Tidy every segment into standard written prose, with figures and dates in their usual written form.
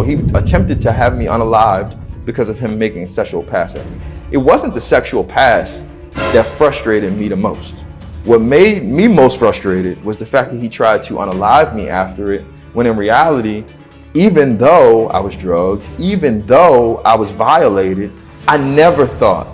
he attempted to have me unalived because of him making sexual pass at me. It wasn't the sexual pass that frustrated me the most. What made me most frustrated was the fact that he tried to unalive me after it, when in reality, even though I was drugged, even though I was violated, I never thought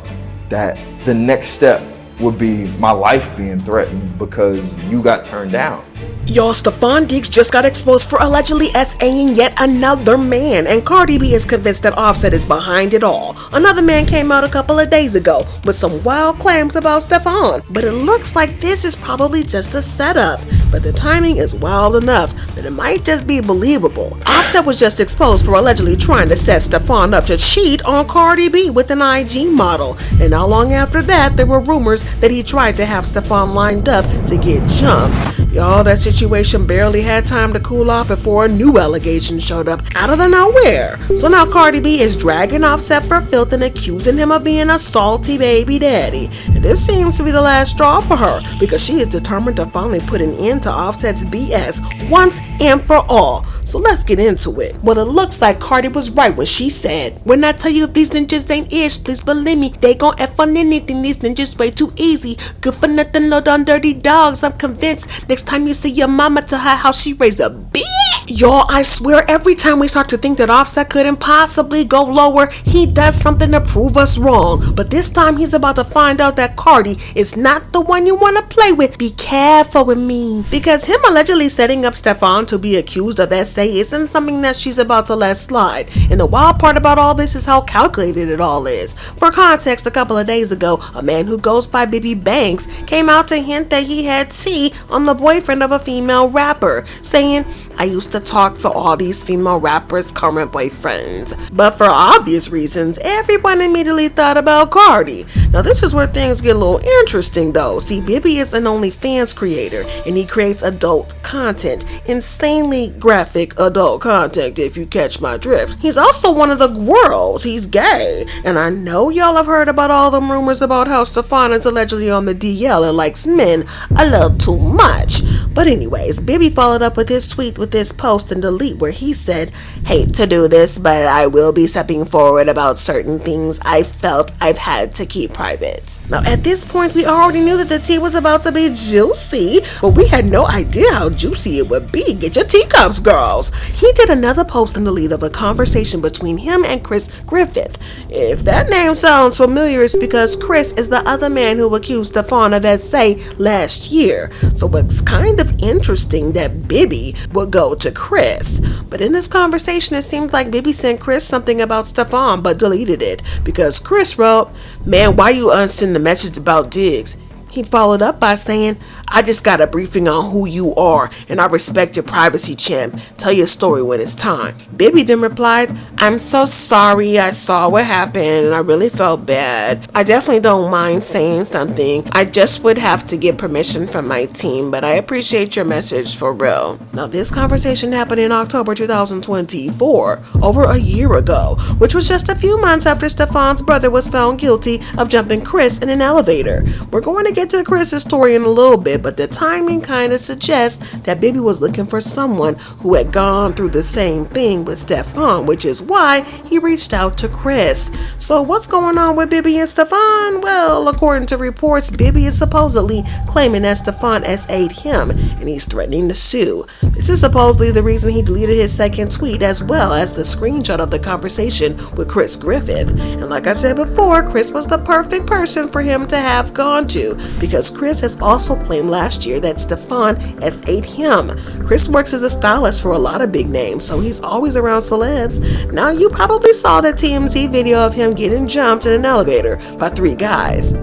that the next step would be my life being threatened because you got turned down. Y'all, Stefon Diggs just got exposed for allegedly S.Aing yet another man, and Cardi B is convinced that Offset is behind it all. Another man came out a couple of days ago with some wild claims about Stefon, but it looks like this is probably just a setup. But the timing is wild enough that it might just be believable. Offset was just exposed for allegedly trying to set Stefon up to cheat on Cardi B with an IG model, and not long after that, there were rumors that he tried to have Stefon lined up to get jumped. Y'all, that situation barely had time to cool off before a new allegation showed up out of the nowhere. So now Cardi B is dragging Offset for filth and accusing him of being a salty baby daddy. And this seems to be the last straw for her, because she is determined to finally put an end to Offset's BS once and for all. So let's get into it. Well, it looks like Cardi was right when she said, "When I tell you these ninjas ain't ish, please believe me, they gon' F on anything. These ninjas way too easy. Good for nothing, no done dirty dogs. I'm convinced next time you see your mama, tell her how she raised a bitch." Y'all, I swear every time we start to think that Offset couldn't possibly go lower, he does something to prove us wrong. But this time he's about to find out that Cardi is not the one you want to play with. Be careful with me. Because him allegedly setting up Stefon to be accused of SA isn't something that she's about to let slide. And the wild part about all this is how calculated it all is. For context, a couple of days ago, a man who goes by Bibby Banks came out to hint that he had tea on the boyfriend of a female rapper, saying, "I used to talk to all these female rappers' current boyfriends." But for obvious reasons, everyone immediately thought about Cardi. Now this is where things get a little interesting though. See, Bibby is an OnlyFans creator, and he creates adult content. Insanely graphic adult content, if you catch my drift. He's also one of the girls. He's gay. And I know y'all have heard about all them rumors about how Stefon is allegedly on the DL and likes men a little too much. But anyways, Bibby followed up with his tweet with this post and delete where he said, "Hate to do this, but I will be stepping forward about certain things I felt I've had to keep private." Now at this point we already knew that the tea was about to be juicy, but we had no idea how juicy it would be. Get your teacups, girls. He did another post and delete of a conversation between him and Griffith. If that name sounds familiar, it's because Chris is the other man who accused Stefon of SA last year. So it's kind of interesting that Bibby would go to Chris. But in this conversation, it seems like Bibby sent Chris something about Stefon but deleted it because Chris wrote, "Man, why you unsend the message about Diggs?" He followed up by saying, "I just got a briefing on who you are, and I respect your privacy, champ. Tell your story when it's time." Bibby then replied, "I'm so sorry. I saw what happened, and I really felt bad. I definitely don't mind saying something. I just would have to get permission from my team, but I appreciate your message for real." Now, this conversation happened in October 2024, over a year ago, which was just a few months after Stefon's brother was found guilty of jumping Chris in an elevator. We're going to get to Chris's story in a little bit, but the timing kind of suggests that Bibby was looking for someone who had gone through the same thing with Stefon, which is why he reached out to Chris. So what's going on with Bibby and Stefon? Well, according to reports, Bibby is supposedly claiming that Stefon SA'd him, and he's threatening to sue. This is supposedly the reason he deleted his second tweet, as well as the screenshot of the conversation with Chris Griffith. And like I said before, Chris was the perfect person for him to have gone to, because Chris has also claimed last year that Stefon SA'd him. Chris works as a stylist for a lot of big names, so he's always around celebs. Now you probably saw the TMZ video of him getting jumped in an elevator by 3 guys.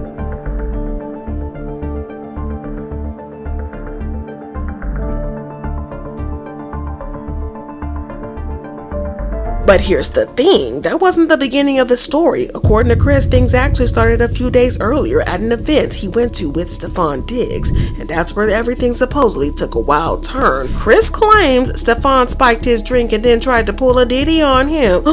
But here's the thing, that wasn't the beginning of the story. According to Chris, things actually started a few days earlier at an event he went to with Stefon Diggs, and that's where everything supposedly took a wild turn. Chris claims Stefon spiked his drink and then tried to pull a ditty on him.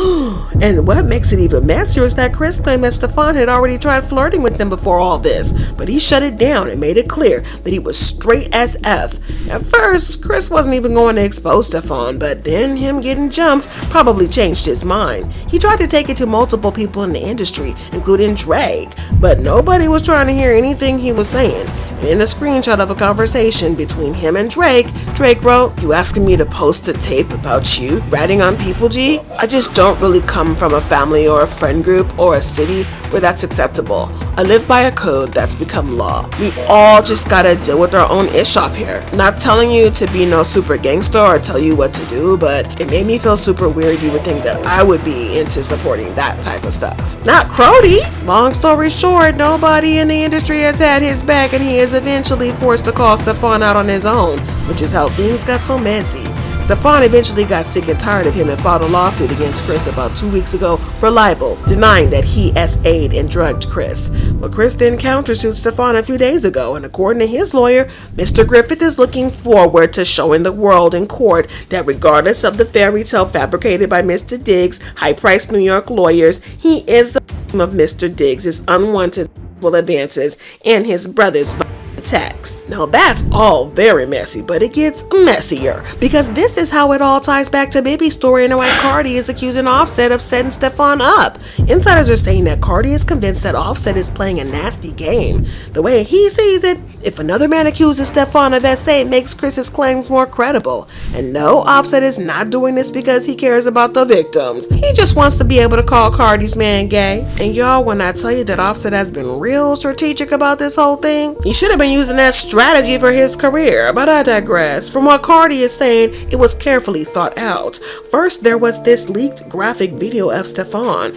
And what makes it even messier is that Chris claimed that Stefon had already tried flirting with him before all this, but he shut it down and made it clear that he was straight as F. At first, Chris wasn't even going to expose Stefon, but then him getting jumped probably changed changed his mind. He tried to take it to multiple people in the industry, including Drake, but nobody was trying to hear anything he was saying. And in a screenshot of a conversation between him and Drake, Drake wrote, "You asking me to post a tape about you ratting on people, G? I just don't really come from a family or a friend group or a city where that's acceptable. I live by a code that's become law. We all just gotta deal with our own ish off here. Not telling you to be no super gangster or tell you what to do, but it made me feel super weird you would think that I would be into supporting that type of stuff. Not Crody." Long story short, nobody in the industry has had his back, and he is eventually forced to call Stefon out on his own, which is how things got so messy. Stefon eventually got sick and tired of him and filed a lawsuit against Chris about 2 weeks ago for libel, denying that he S.A'd and drugged Chris. Well, Chris then countersued Stefon a few days ago, and according to his lawyer, Mr. Griffith is looking forward to showing the world in court that regardless of the fairy tale fabricated by Mr. Diggs' high-priced New York lawyers, he is the victim of Mr. Diggs' unwanted advances and his brother's attacks. Now that's all very messy, but it gets messier because this is how it all ties back to Baby's story and why Cardi is accusing Offset of setting Stefon up. Insiders are saying that Cardi is convinced that Offset is playing a nasty game. The way he sees it, if another man accuses Stefon of S.A., it makes Chris's claims more credible. And no, Offset is not doing this because he cares about the victims. He just wants to be able to call Cardi's man gay. And y'all, when I tell you that Offset has been real strategic about this whole thing, he should have been using that strategy for his career, but I digress. From what Cardi is saying, it was carefully thought out. First, there was this leaked graphic video of Stefon.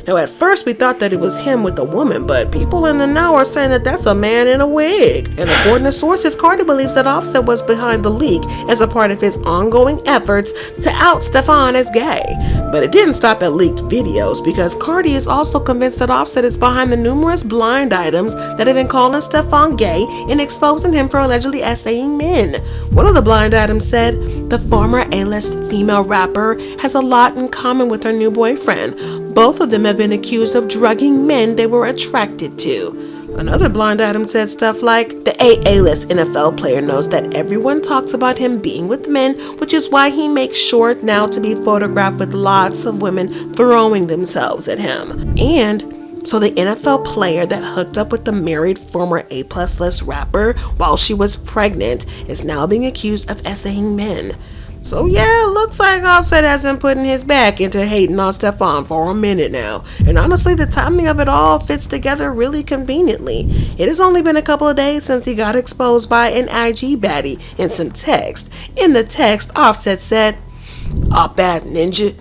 Now, at first we thought that it was him with a woman, but people in the know are saying that that's a man in a wig. And according to sources, Cardi believes that Offset was behind the leak as a part of his ongoing efforts to out Stefon as gay. But it didn't stop at leaked videos, because Cardi is also convinced that Offset is behind the numerous blind items that have been calling Stefon gay and exposing him for allegedly S.Aing men. One of the blind items said, "The former A-list female rapper has a lot in common with her new boyfriend. Both of them have been accused of drugging men they were attracted to." Another blind item said stuff like, "The A-list NFL player knows that everyone talks about him being with men, which is why he makes sure now to be photographed with lots of women throwing themselves at him." And so the NFL player that hooked up with the married former A-plus list rapper while she was pregnant is now being accused of S.Aing men. So yeah, it looks like Offset has been putting his back into hating on Stefon for a minute now. And honestly, the timing of it all fits together really conveniently. It has only been a couple of days since he got exposed by an IG baddie in some text. In the text, Offset said, "Op-ass ninja,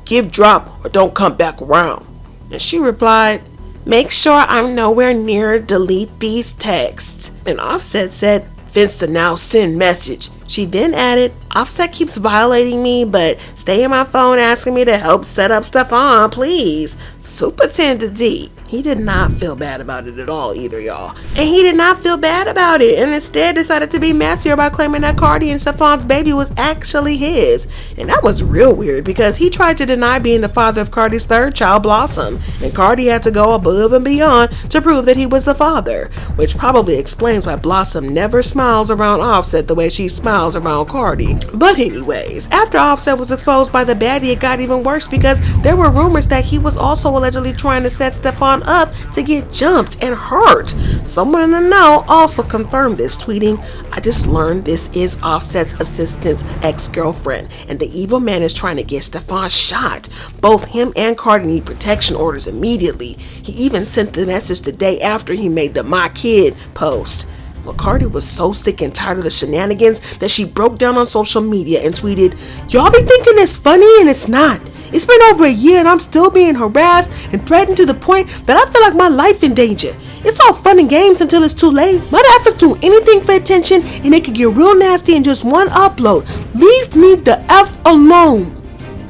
give drop or don't come back around." And she replied, "Make sure I'm nowhere near delete these texts." And Offset said, "Finsta now send message." She then added, "Offset keeps violating me, but stay in my phone asking me to help set up Stefon, please." Super tender D. He did not feel bad about it at all either, y'all. And he did not feel bad about it, and instead decided to be messier by claiming that Cardi and Stefon's baby was actually his. And that was real weird, because he tried to deny being the father of Cardi's third child, Blossom, and Cardi had to go above and beyond to prove that he was the father, which probably explains why Blossom never smiles around Offset the way she smiles around Cardi. But anyways, after Offset was exposed by the baddie, it got even worse, because there were rumors that he was also allegedly trying to set Stefon up to get jumped and hurt. Someone in the know also confirmed this, tweeting, "I just learned this is Offset's assistant's ex-girlfriend, and the evil man is trying to get Stefon shot. Both him and Cardi need protection orders immediately. He even sent the message the day after he made the 'My Kid' post." Well, Cardi was so sick and tired of the shenanigans that she broke down on social media and tweeted, "Y'all be thinking it's funny and it's not. It's been over a year and I'm still being harassed and threatened to the point that I feel like my life in danger. It's all fun and games until it's too late. My efforts do anything for attention and it could get real nasty in just one upload. Leave me the F alone."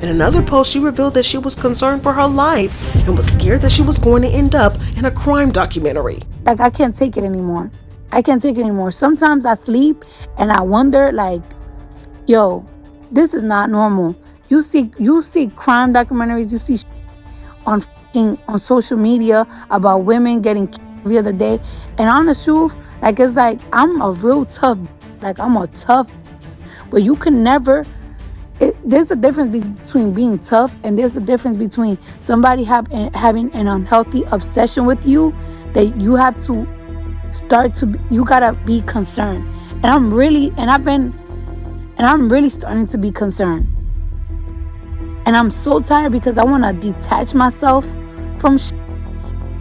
In another post, she revealed that she was concerned for her life and was scared that she was going to end up in a crime documentary. Like, I can't take it anymore. I can't take it anymore. Sometimes I sleep and I wonder, like, yo, this is not normal. You see crime documentaries, you see on social media about women getting killed the other day. And on the truth, like, it's like, I'm a real tough, like, I'm a tough, but you can never There's a difference between being tough, and there's a difference between somebody having an unhealthy obsession with you, that you have to you gotta be concerned. And I'm really starting to be concerned. And I'm so tired because I want to detach myself from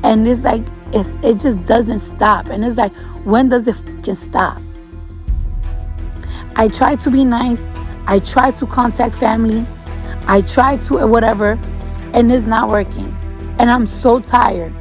and it's like it just doesn't stop. And it's like, when does it fucking stop? I try to be nice. I try to contact family. I try to whatever, and it's not working. And I'm so tired.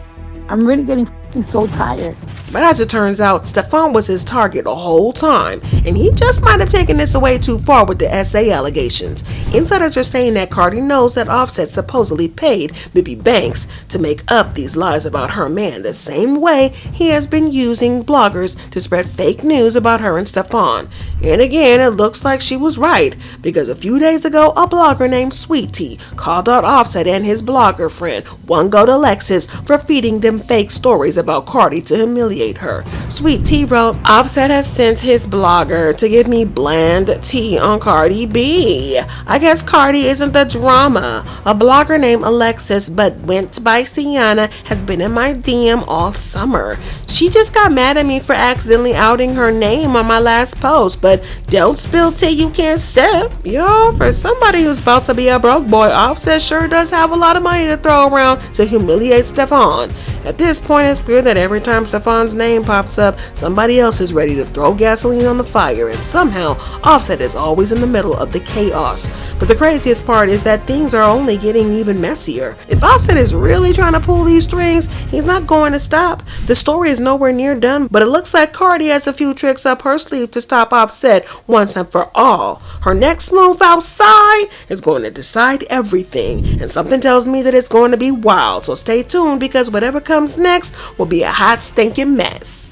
I'm really getting fucking so tired. But as it turns out, Stefon was his target the whole time, and he just might have taken this away too far with the SA allegations. Insiders are saying that Cardi knows that Offset supposedly paid Bibi Banks to make up these lies about her man, the same way he has been using bloggers to spread fake news about her and Stefon. And again, it looks like she was right, because a few days ago, a blogger named Sweet Tea called out Offset and his blogger friend, One Go to Lexus, for feeding them fake stories about Cardi to humiliate her. Sweet Tea wrote, Offset has sent his blogger to give me bland tea on Cardi B. I guess Cardi isn't the drama. A blogger named Alexis, but went by Sienna, has been in my DM all summer. She just got mad at me for accidentally outing her name on my last post, but don't spill tea you can't sip. Yo, for somebody who's about to be a broke boy, Offset sure does have a lot of money to throw around to humiliate Stefon. At this point, it's clear that every time Stefon's name pops up, somebody else is ready to throw gasoline on the fire, and somehow Offset is always in the middle of the chaos. But the craziest part is that things are only getting even messier. If Offset is really trying to pull these strings, he's not going to stop. The story is nowhere near done, but it looks like Cardi has a few tricks up her sleeve to stop Offset once and for all. Her next move outside is going to decide everything, and something tells me that it's going to be wild, so stay tuned, because whatever comes next will be a hot stinking mess.